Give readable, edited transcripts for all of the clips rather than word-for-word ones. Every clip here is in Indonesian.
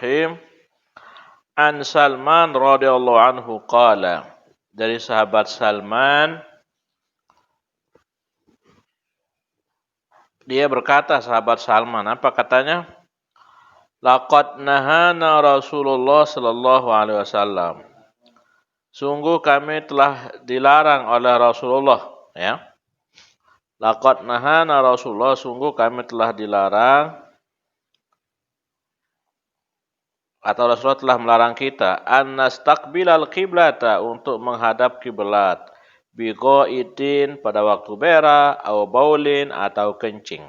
Bismillahirrahmanirrahim. An Salman radhiyallahu anhu qala. Dari sahabat Salman, dia berkata, sahabat Salman, apa katanya? Laqad nahana Rasulullah sallallahu alaihi wasallam. Sungguh kami telah dilarang oleh Rasulullah, ya. Laqad nahana Rasulullah, sungguh kami telah dilarang atau Rasulullah telah melarang kita an nastaqbilal qiblata, untuk menghadap kiblat, biqaitin, pada waktu berak, atau baulin, atau kencing.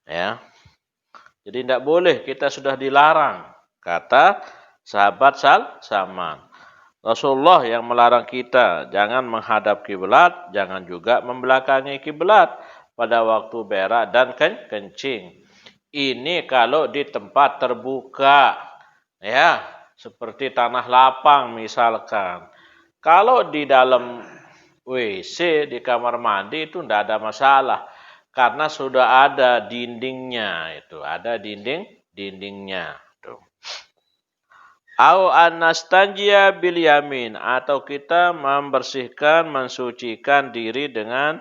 Ya. Jadi tidak boleh, kita sudah dilarang, kata sahabat Salman. Rasulullah yang melarang kita jangan menghadap kiblat, jangan juga membelakangi kiblat pada waktu berak dan kencing. Ini kalau di tempat terbuka, ya, seperti tanah lapang misalkan. Kalau di dalam WC, di kamar mandi itu tidak ada masalah, karena sudah ada dindingnya, itu ada dindingnya. Au anastanjia bil yamin, atau kita membersihkan, mensucikan diri dengan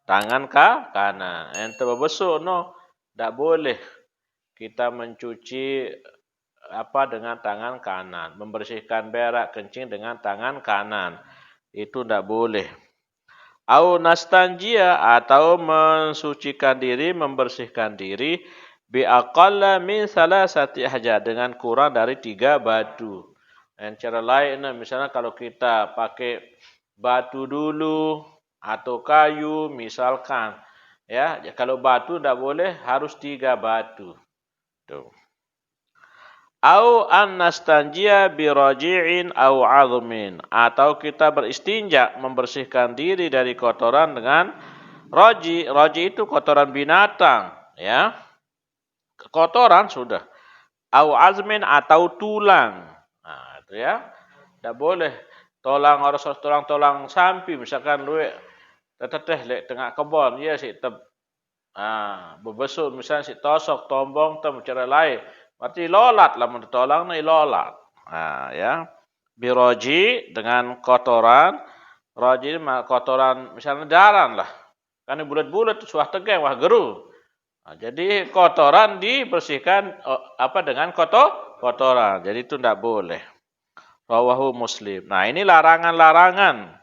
tangan kanan. Ente berbesuk no, tidak boleh kita mencuci dengan tangan kanan, membersihkan berak, kencing dengan tangan kanan, itu tidak boleh. Au nastanjia, atau mensucikan diri, membersihkan diri, bi aqalla min salasati hajat, dengan kurang dari 3 batu. Dan cara lain, misalnya kalau kita pakai batu dulu atau kayu misalkan, ya, kalau batu tidak boleh, harus 3 batu. Au an nastanjia bi raji'in au 'azmin, atau kita beristinja, membersihkan diri dari kotoran dengan raji. Raji itu kotoran binatang, ya. Kotoran sudah. Au 'azmin, atau tulang. Nah, itu ya. Tidak boleh tolang sampi misalkan luwe teteh lek tengah kebon, ya si berbesut misalnya si tosok tombong tem cara lain, berarti lolat lah mentolang ni lolat. Ya, biroji, dengan kotoran. Roji kotoran misalnya daran lah, kan bulat-bulat suah tegeng wah geru. Jadi kotoran dibersihkan dengan kotoran. Jadi itu tidak boleh. Rawahu Muslim. Nah, ini larangan-larangan.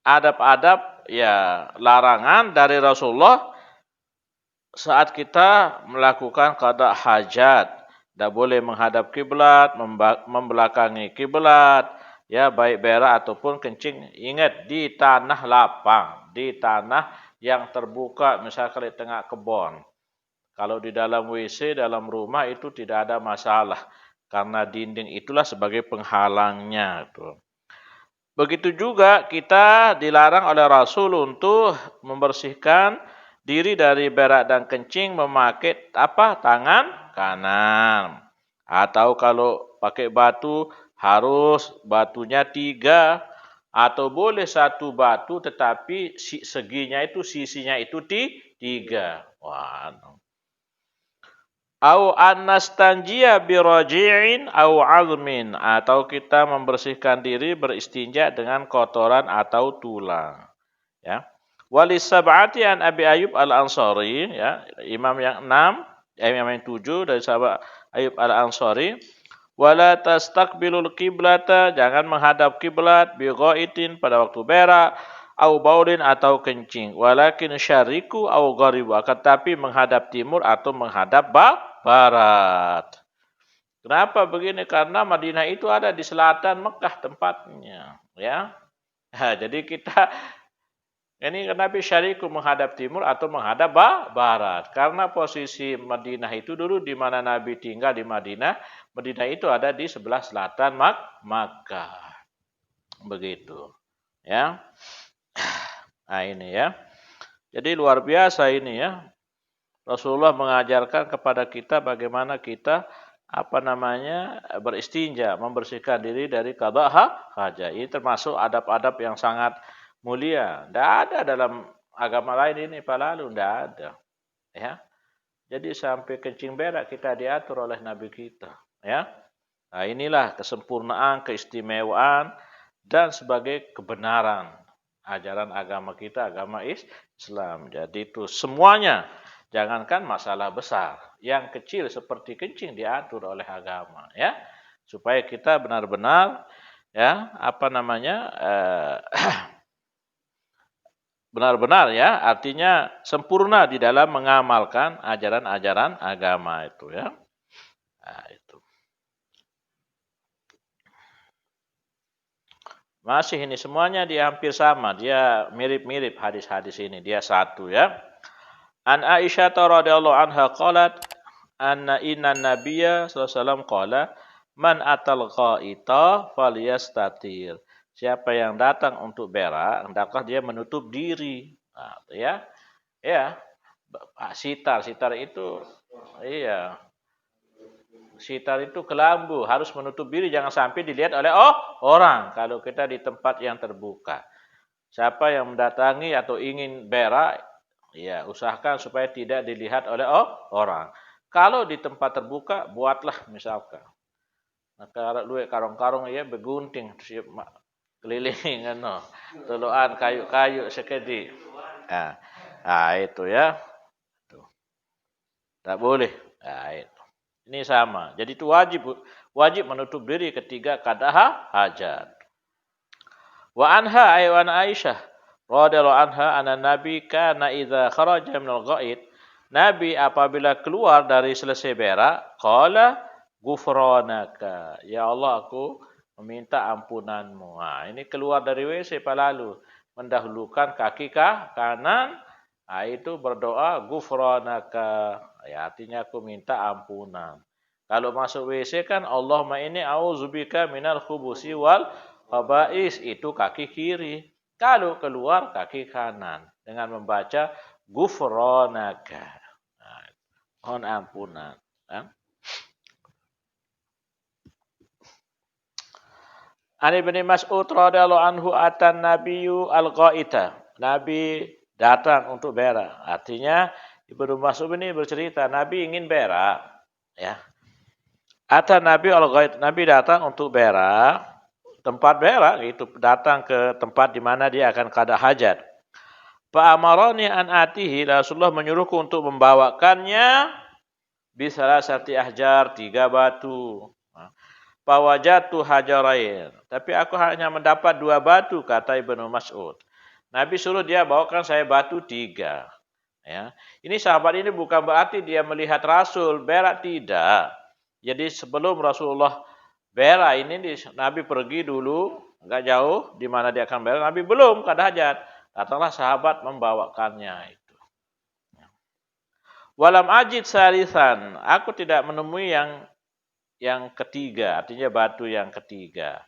Adab-adab, ya, larangan dari Rasulullah saat kita melakukan qada hajat. Tidak boleh menghadap kiblat, membelakangi kiblat, ya, baik berak ataupun kencing. Ingat, di tanah lapang, di tanah yang terbuka, misalkan di tengah kebun. Kalau di dalam WC, dalam rumah, itu tidak ada masalah, karena dinding itulah sebagai penghalangnya. Begitu juga kita dilarang oleh Rasul untuk membersihkan diri dari berak dan kencing memakai tangan kanan. Atau kalau pakai batu, harus batunya 3, atau boleh 1 batu tetapi sisinya itu 3. Au anastanjia biraji'in au 'azmin, atau kita membersihkan diri, beristinja dengan kotoran atau tulang. Ya. Walis sab'ati an Abi Ayyub Al-Ansari, ya, imam yang 6, imam yang 7 dari sahabat Ayyub Al-Ansari. Wala tastaqbilul qiblata, jangan menghadap kiblat, bi ghaitin, pada waktu berak, au baulin, atau kencing. Walakin syariku au gharibu, tetapi menghadap timur atau menghadap barat. Kenapa begini? Karena Madinah itu ada di selatan Mekah tempatnya, ya. Jadi kita ini Nabi syariku menghadap timur atau menghadap barat. Karena posisi Madinah itu dulu di mana Nabi tinggal di Madinah. Madinah itu ada di sebelah selatan Makkah. Begitu, ya. Nah, ini ya. Jadi luar biasa ini, ya. Rasulullah mengajarkan kepada kita bagaimana kita beristinja, membersihkan diri dari qada hajat. Ini termasuk adab-adab yang sangat mulia. Tidak ada dalam agama lain ini, Pak Lalu, tidak ada. Ya. Jadi sampai kencing berak kita diatur oleh Nabi kita, ya. Nah, inilah kesempurnaan, keistimewaan dan sebagai kebenaran ajaran agama kita, agama Islam. Jadi itu semuanya, jangankan masalah besar, yang kecil seperti kencing diatur oleh agama, ya. Supaya kita benar-benar, ya, benar-benar, ya, artinya sempurna di dalam mengamalkan ajaran-ajaran agama itu, ya. Nah, itu. Masih ini semuanya dia hampir sama, dia mirip-mirip hadis-hadis ini, dia satu, ya. An Aisyah radhiyallahu anha qalat anna inna nabiyya sallallahu alaihi wasallam qala man atal qaita falyastatir. Siapa yang datang untuk berak, hendaklah dia menutup diri. Nah, ya. Ya. Sitar itu iya. Sitar itu kelambu, harus menutup diri jangan sampai dilihat oleh orang kalau kita di tempat yang terbuka. Siapa yang mendatangi atau ingin berak, ya usahakan supaya tidak dilihat oleh orang. Kalau di tempat terbuka, buatlah misalkan. Nah, kalau lu karung-karung ya begunting siap keliling ano, tuluan kayu-kayu sekedi. Nah, itu ya. Tuh. Tak boleh. Nah, itu. Ini sama. Jadi itu wajib menutup diri ketika kadaha hajat. Wa anha aywan Aisyah radhiyallahu anha anna nabi kana idza kharaja minal ghaid. Nabi apabila keluar dari selesai berak, qala ghufranaka. Ya Allah, aku meminta ampunanmu. Nah, ini keluar dari WC lalu mendahulukan kaki kanan. Nah, itu berdoa ghufranaka. Ya, artinya aku minta ampunan. Kalau masuk WC kan Allahumma inni a'udzubika minal khubusi wal khaba'is, itu kaki kiri. Kalau keluar kaki kanan dengan membaca ghufranaka. Nah, mohon ampunan. An Ibnu Mas'ud radhiyallahu anhu atan nabiyyu al-ghaita. Nabi datang untuk berak. Artinya Ibnu Mas'ud ini bercerita Nabi ingin berak, ya. Atan Nabi al-ghaita, Nabi datang untuk berak, tempat berak itu datang ke tempat di mana dia akan qada hajat. Fa amarani an atihi, Rasulullah menyuruhku untuk membawakannya bisalah sati ahjar 3 batu. Fawajatu hajarain. Tapi aku hanya mendapat 2 batu, kata Ibnu Mas'ud. Nabi suruh dia bawakan saya batu 3. Ya. Ini sahabat ini bukan berarti dia melihat Rasul berak, tidak. Jadi sebelum Rasulullah berak ini Nabi pergi dulu, agak jauh di mana dia akan berak. Nabi belum kada hajat. Datanglah sahabat membawakannya itu. Walam ajid salisan. Aku tidak menemui yang ketiga, artinya batu yang ketiga.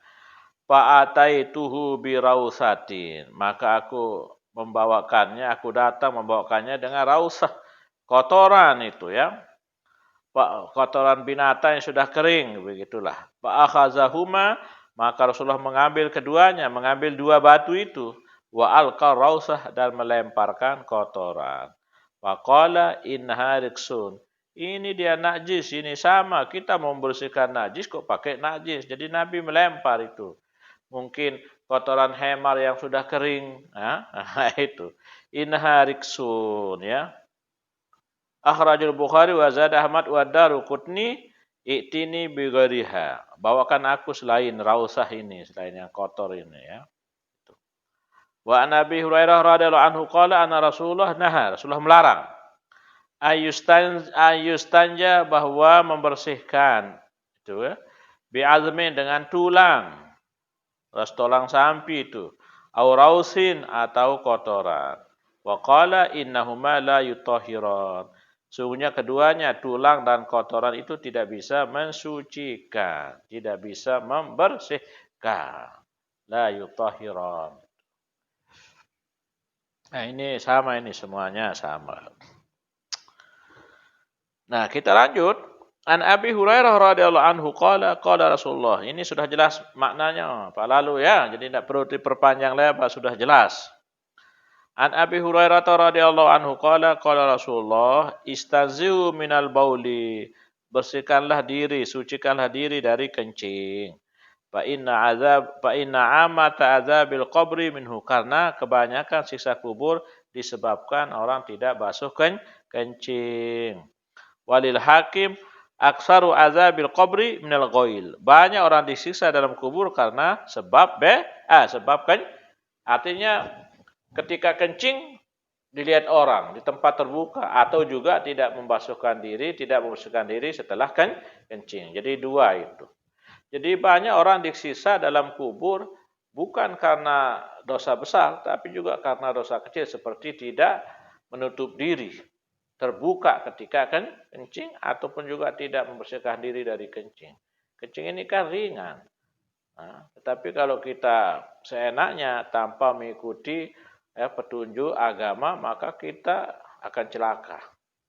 Fa'ataituhu birausatin. Maka aku membawakannya, aku datang membawakannya dengan rausah, kotoran itu, ya. Kotoran binatang yang sudah kering, begitulah. Fa'akhazahuma, maka Rasulullah mengambil keduanya, mengambil 2 batu itu. Wa alqa rausah, dan melemparkan kotoran. Faqala innaha riksun. Ini dia najis, ini sama. Kita mau membersihkan najis kok pakai najis. Jadi Nabi melempar itu. Mungkin kotoran hemar yang sudah kering. Itu. Innaha riksun, ya. Akhrajul Bukhari wa zada Ahmad wa Daruqutni i'tini bighariha. Bawakan aku selain rausah ini, selain yang kotor ini, ya. Wa an Abi Hurairah radhiyallahu anhu qala anna Rasulullah naha. Rasulullah melarang ayustanja, bahwa membersihkan itu, ya, bi'azmin, dengan tulang, tulang sapi itu, au rausin, atau kotoran. Wa qala innahuma la yutahhiran. Sungguhnya keduanya, tulang dan kotoran itu tidak bisa mensucikan, tidak bisa membersihkan. La yutahhiran. Nah, ini sama, ini semuanya sama. Nah, kita lanjut. An Abi Hurairah radhiyallahu anhu qala Rasulullah. Ini sudah jelas maknanya Pak lalu, ya. Jadi tidak perlu diperpanjang lebar, sudah jelas. An Abi Hurairah radhiyallahu anhu qala Rasulullah istanzihu minal bauli. Bersihkanlah diri, sucikanlah diri dari kencing. Fa inna amata azabil qabri minhu, karena kebanyakan siksa kubur disebabkan orang tidak basuh kencing. Walil hakim aksaru azabil qabri minal ghail. Banyak orang disiksa dalam kubur karena sebab artinya ketika kencing dilihat orang di tempat terbuka atau juga tidak membasuhkan diri setelah kencing. Jadi dua itu. Jadi banyak orang disiksa dalam kubur bukan karena dosa besar, tapi juga karena dosa kecil seperti tidak menutup diri, terbuka ketika kencing, ataupun juga tidak membersihkan diri dari kencing. Kencing ini kan ringan. Nah, tetapi kalau kita seenaknya tanpa mengikuti petunjuk agama, maka kita akan celaka.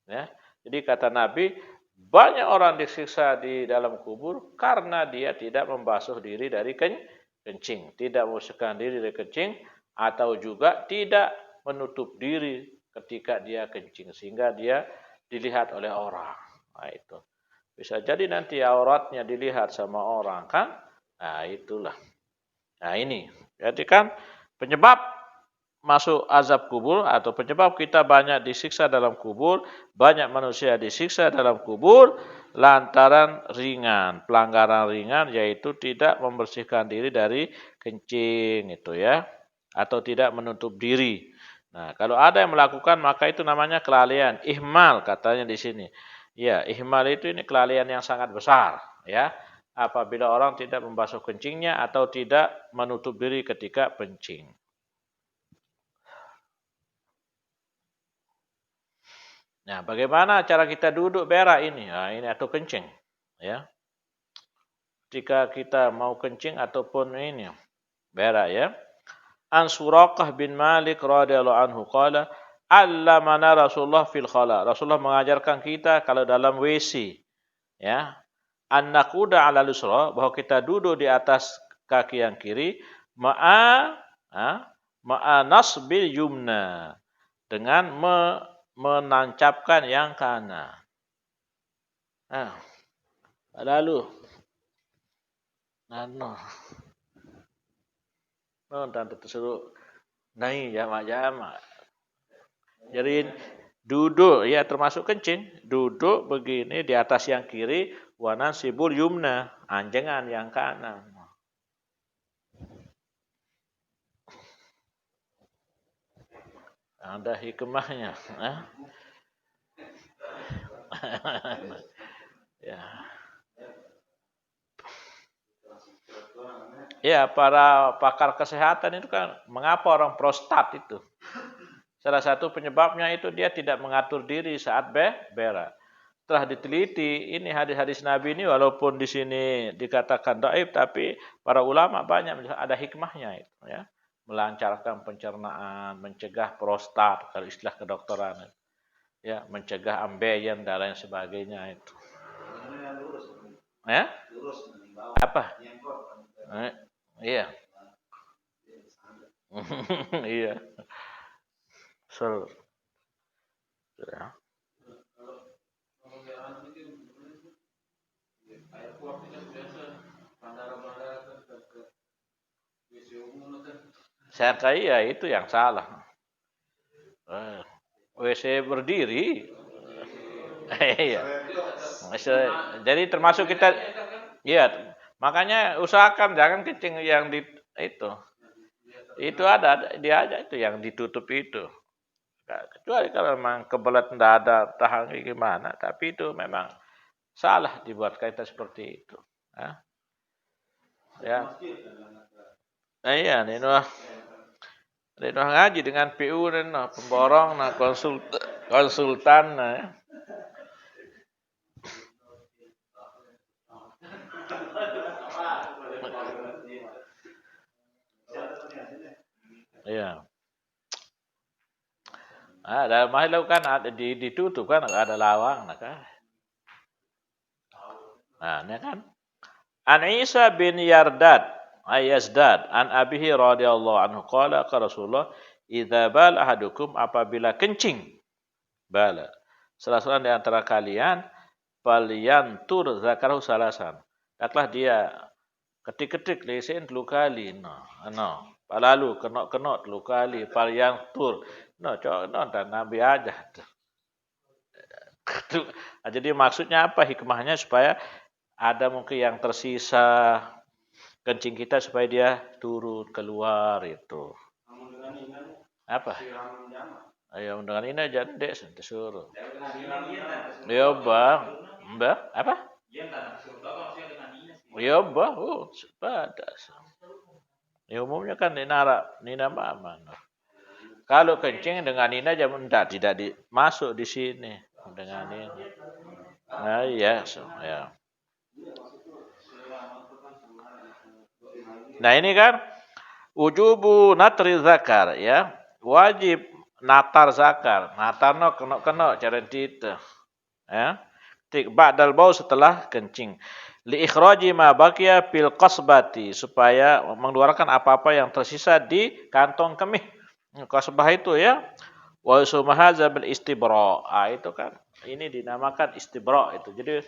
Ya. Jadi kata Nabi, banyak orang disiksa di dalam kubur karena dia tidak membasuh diri dari kencing, tidak membasuhkan diri dari kencing, atau juga tidak menutup diri ketika dia kencing sehingga dia dilihat oleh orang. Nah, itu bisa jadi nanti auratnya dilihat sama orang kan? Nah, itulah. Nah, ini. Jadi kan penyebab masuk azab kubur atau penyebab kita banyak disiksa dalam kubur, banyak manusia disiksa dalam kubur lantaran ringan, pelanggaran ringan yaitu tidak membersihkan diri dari kencing itu ya, atau tidak menutup diri. Nah, kalau ada yang melakukan maka itu namanya kelalaian, ihmal katanya di sini. Ya, ihmal itu ini kelalaian yang sangat besar ya. Apabila orang tidak membasuh kencingnya atau tidak menutup diri ketika kencing. Nah, bagaimana cara kita duduk berak ini? Nah, ini atau kencing, ya. Jika kita mau kencing ataupun ini berak ya. An Suraqah bin Malik radhiyallahu anhu qala, "Allamana Rasulullah fil khala." Rasulullah mengajarkan kita kalau dalam WC, ya. An naquda 'ala lusra, bahwa kita duduk di atas kaki yang kiri, ma'a nasbil yumna, dengan menancapkan yang kanan. Nah, lalu tante tersuruh naik jamak-jamak. Jadi duduk ya termasuk kencing, duduk begini di atas yang kiri, wanan sibul yumna, anjengan yang kanan. Ada hikmahnya. Ya. Ya, para pakar kesehatan itu kan mengapa orang prostat itu? Salah satu penyebabnya itu dia tidak mengatur diri saat berak. Setelah diteliti, ini hadis-hadis Nabi ini walaupun di sini dikatakan dhaif, tapi para ulama banyak ada hikmahnya itu ya. Melancarkan pencernaan, mencegah prostat kalau istilah kedokteran. Ya, mencegah ambeien dan lain sebagainya itu. Ya? Apa? Iya. Iya. So, ya. Saya kaya itu yang salah. WC berdiri. Iya. Jadi termasuk kita, iya. Makanya usahakan jangan kencing yang di itu. Itu ada dia aja itu yang ditutup itu. Kecuali kalau memang kebelet tidak ada tahan gimana, tapi itu memang salah dibuat kaitan seperti itu. Ya. Iya, ini ngaji dengan PU dan pemborong, konsultan, ya. Iya. Dalam hal kan ada ditutup kan ada lawang kan. Nah, ini kan. An Isa bin Yazdad an abihi radhiyallahu anhu qala ka Rasulullah idza bal ahadukum apabila kencing bala salah seorang di antara kalian falyantur zakarahu salasan. Taklah dia ketik-ketik lesen 3 kali. Lalu kenok-kenok 3 kali falyantur. Cok dan Nabi aja. Jadi maksudnya apa hikmahnya supaya ada mungkin yang tersisa kencing kita supaya dia turun keluar itu. Apa? Ayo dengan ini aja dek suruh. Ya bang, mbak apa? Ya bang, sepadas. Ya umumnya kan nina mama. Kalau kencing dengan nina jam tidak masuk di sini dengan ini. Nah iya, ya. Nah ini kan wujubu natri zakar ya. Wajib natar zakar. Natar kena cara itu. Ya. Ba'dal bau setelah kencing. Li ikhraji ma baqiya fil qasbati supaya mengeluarkan apa-apa yang tersisa di kantong kemih. Qasbah itu ya. Wa sumahaza bil istibra. Itu kan ini dinamakan istibra itu. Jadi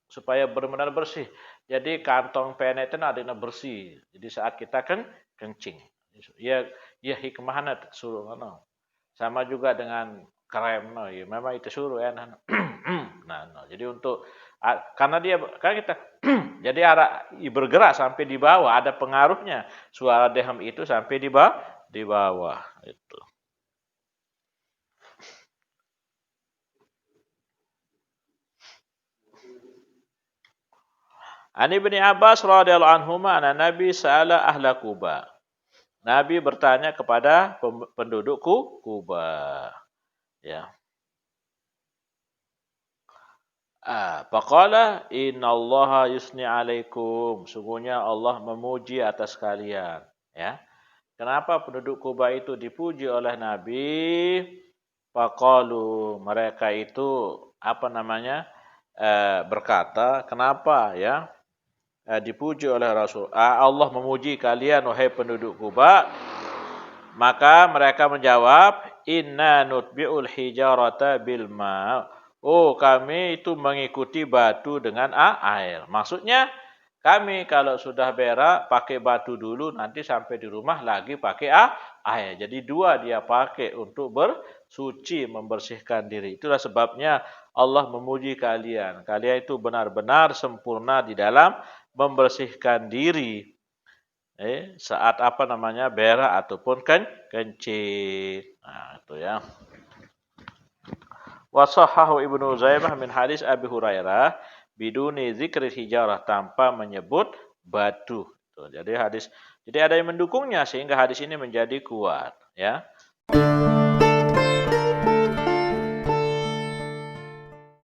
supaya benar-benar bersih. Jadi kantong penet itu ada bersih. Jadi saat kita kencing. Ya hikmahnya suruh sama juga dengan krem ya memang itu suruh ya jadi untuk karena dia kan kita jadi arah bergerak sampai di bawah ada pengaruhnya suara dehem itu sampai di bawah itu. An Ibnu Abbas radhiyallahu anhuma anna Nabi sa'ala ahla Quba. Nabi bertanya kepada penduduk Kuba. Ya. Faqala innallaha yusni alaikum. Sungguhnya Allah memuji atas kalian. Ya. Kenapa penduduk Kuba itu dipuji oleh Nabi? Faqalu mereka itu apa namanya? Berkata, kenapa ya? Dipuji oleh Rasul. Allah memuji kalian wahai penduduk Kuba. Maka mereka menjawab, inna nutbi'ul hijarata bil ma'. Oh, kami itu mengikuti batu dengan air. Maksudnya, kami kalau sudah berak pakai batu dulu, nanti sampai di rumah lagi pakai air. Jadi 2 dia pakai untuk bersuci, membersihkan diri. Itulah sebabnya Allah memuji kalian. Kalian itu benar-benar sempurna di dalam membersihkan diri saat apa namanya berak ataupun kencing. Nah, itu ya. Wa sahhahu Ibnu Uzaimah min hadis Abi Hurairah biduni zikri hijarah tanpa menyebut batu. Jadi ada yang mendukungnya sehingga hadis ini menjadi kuat ya.